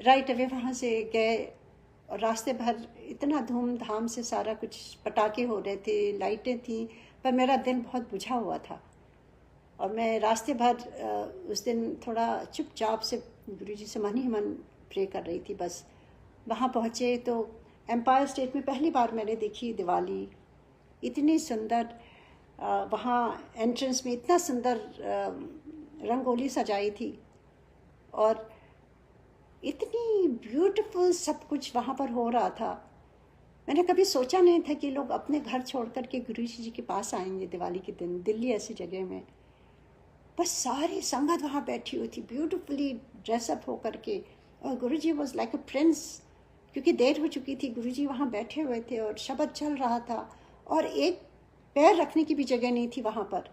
Right away वहाँ से गए और रास्ते भर इतना धूमधाम से सारा कुछ, पटाखे हो रहे थे, लाइटें थी, पर मेरा दिल बहुत बुझा हुआ था। और मैं रास्ते भर उस दिन थोड़ा चुपचाप से गुरुजी से मन ही मन प्रे कर रही थी बस। वहाँ पहुँचे तो एम्पायर स्टेट में पहली बार मैंने देखी दिवाली, इतनी सुंदर। वहाँ एंट्रेंस में इतना सुंदर रंगोली सजाई थी और इतनी ब्यूटीफुल सब कुछ वहाँ पर हो रहा था। मैंने कभी सोचा नहीं था कि लोग अपने घर छोड़ कर के गुरुजी जी के पास आएंगे दिवाली के दिन, दिल्ली ऐसी जगह में। बस सारी संगत वहाँ बैठी हुई थी ब्यूटीफुली ड्रेसअप हो करके, और गुरुजी वॉज लाइक अ प्रिंस, क्योंकि देर हो चुकी थी। गुरुजी वहाँ बैठे हुए थे और शब्द चल रहा था और एक पैर रखने की भी जगह नहीं थी वहाँ पर।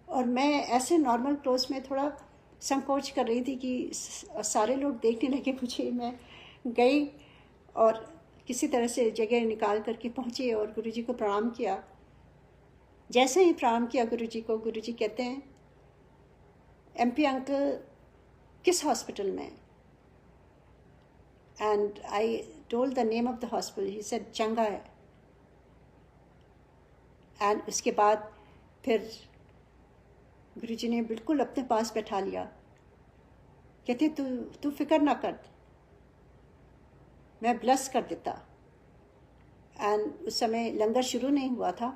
और मैं ऐसे नॉर्मल क्लोथ्स में थोड़ा संकोच कर रही थी कि सारे लोग देखने लगे मुझे। मैं गई और किसी तरह से जगह निकाल करके पहुँची और गुरुजी को प्रणाम किया। जैसे ही प्रणाम किया गुरुजी को, गुरुजी कहते हैं, एमपी अंकल किस हॉस्पिटल में? And I told the name of the hospital. He said चंगा है। एंड उसके बाद फिर गुरुजी ने बिल्कुल अपने पास बैठा लिया। कहते तू फिक्र ना कर, मैं ब्लेस कर देता। एंड उस समय लंगर शुरू नहीं हुआ था।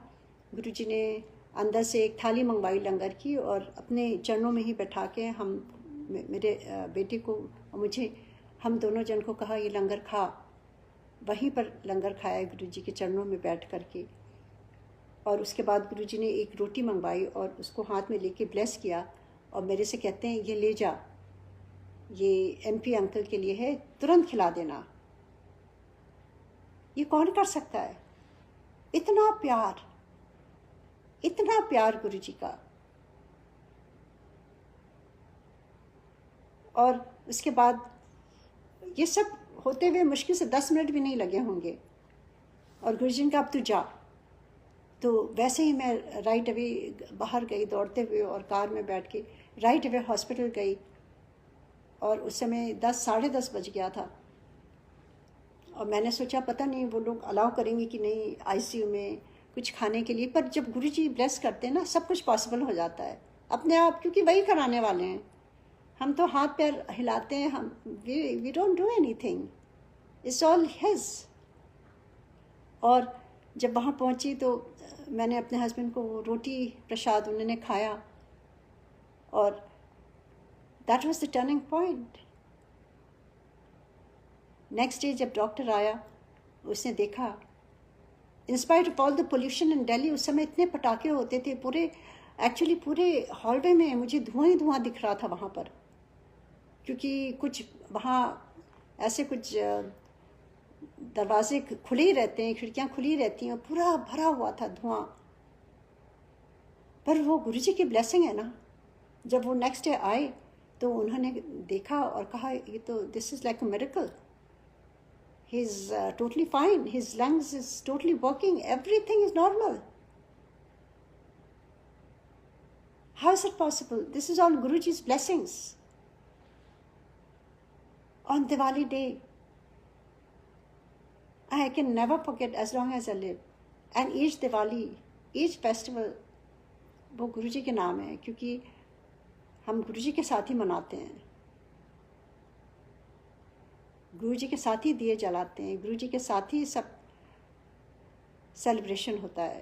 गुरुजी ने अंदर से एक थाली मंगवाई लंगर की और अपने चरणों में ही बैठा के मेरे बेटे को और मुझे, हम दोनों जन को कहा ये लंगर खा। वहीं पर लंगर खाया गुरुजी के चरणों में बैठ करके। और उसके बाद गुरुजी ने एक रोटी मंगवाई और उसको हाथ में लेके ब्लेस किया और मेरे से कहते हैं ये ले जा, ये एमपी अंकल के लिए है, तुरंत खिला देना। ये कौन कर सकता है? इतना प्यार गुरुजी का। और उसके बाद ये सब होते हुए मुश्किल से 10 मिनट भी नहीं लगे होंगे और गुरुजी ने कहा अब तू जा। तो वैसे ही मैं राइट अवे बाहर गई दौड़ते हुए और कार में बैठ के राइट अवे हॉस्पिटल गई। और उस समय 10 साढ़े 10 बज गया था और मैंने सोचा पता नहीं वो लोग अलाउ करेंगे कि नहीं आईसीयू में कुछ खाने के लिए। पर जब गुरुजी ब्लेस करते हैं ना, सब कुछ पॉसिबल हो जाता है अपने आप, क्योंकि वही कराने वाले हैं। हम तो हाथ पैर हिलाते हैं, हम we don't do anything, it's all his. और जब वहाँ पहुँची तो मैंने अपने हस्बैंड को रोटी प्रसाद उन्होंने खाया और that was the turning point. Next day जब डॉक्टर आया, उसने देखा in spite of all the pollution in Delhi, उस समय इतने पटाखे होते थे पूरे हॉलवे में मुझे धुआं ही धुआं दिख रहा था वहाँ पर, क्योंकि कुछ वहाँ ऐसे कुछ दरवाजे खुले ही रहते हैं, खिड़कियाँ खुली रहती हैं, पूरा भरा हुआ था धुआं। पर वो गुरुजी की ब्लेसिंग है ना। जब वो नेक्स्ट डे आए तो उन्होंने देखा और कहा ये तो this is like a miracle, he is totally fine, his lungs is totally working, everything is normal. How is it possible? This is all Guruji's blessings. On Diwali day, I can never forget as long as I live. And each Diwali, each festival, वो गुरुजी के नाम है, क्योंकि हम गुरुजी के साथ ही मनाते हैं, गुरुजी के साथ ही दिए जलाते हैं, गुरुजी के साथ ही सब सेलिब्रेशन होता है।